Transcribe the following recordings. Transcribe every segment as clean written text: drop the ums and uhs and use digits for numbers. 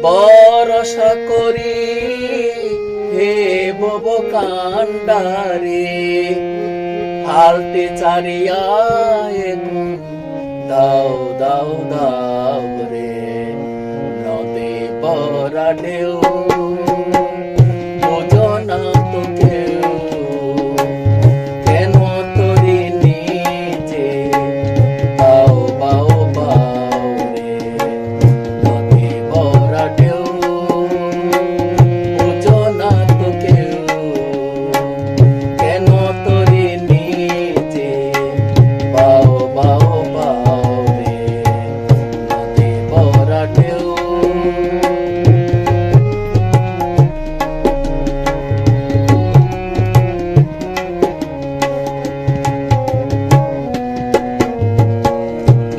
ভরসা করি হে ভব কান্ডারে, হালতে চারিয়া এখন দাও দাও দাও রে। নদী পরা ঢেউ বোঝো না তো কেউ, কেন তরি নিচে বাও বাও বাও রে। নদী পরা ঢেউ বোঝো না তো কেউ, কেন তরি নিচে বাও বাও বাও রে। নদী পরা ঢেউ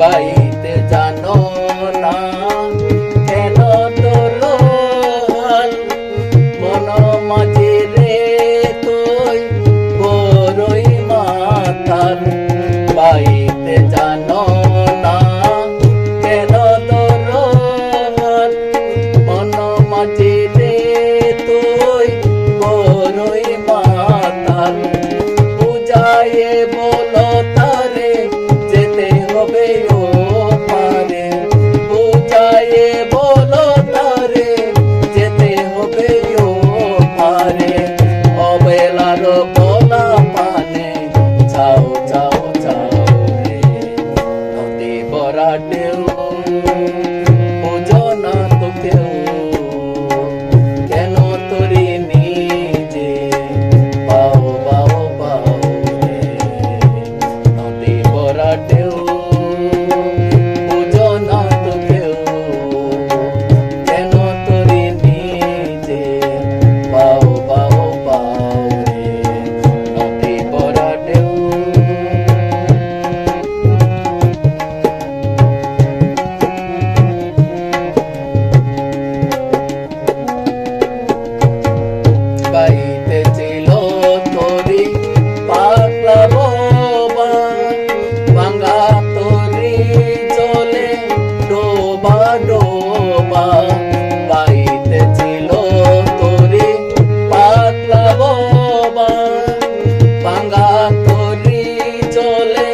বাইতে জানো না কেন তোলো হাল, মন মাঝে রে তুই বড়ই মাতাল। বাইতে জানো না কেন তোলো হাল, মন মাঝে রে তুই বড়ই মাতাল। বুঝায়ে বলো তারে যেতে হবে ও পারে, বুঝায়ে বলো তারে যেতে হবে ও পারে। অবেলার বলা পানে যাও যাও যাও রে। নদী ভরা ঢেউ বোঝো না তো কেউ, কেন তরি নিজে বাও বাও বাও রে। নদী ভরা ঢেউ বোঝো না তো কেউ, কেন তরি নিজে বাও বাও বাও রে। নদী ভরা ঢেউ বাইতে ছিল তোরি পাগলা বোবা, ভাঙা তোরি চলে ডোবা ডোবা। বাইতে ছিল তোরি পাগলা বোবা, ভাঙা তোরি চলে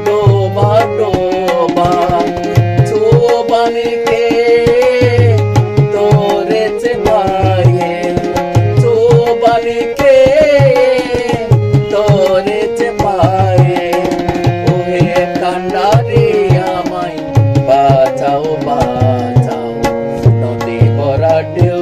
ডোবা ডোবা। চোবানিকে তোরেছে পায়ে, চোবানিকে তোরেছে পায়ে। ওহে কান্ডারি আমায় বাঁচাও বাঁচাও। নদী ভরা ঢেউ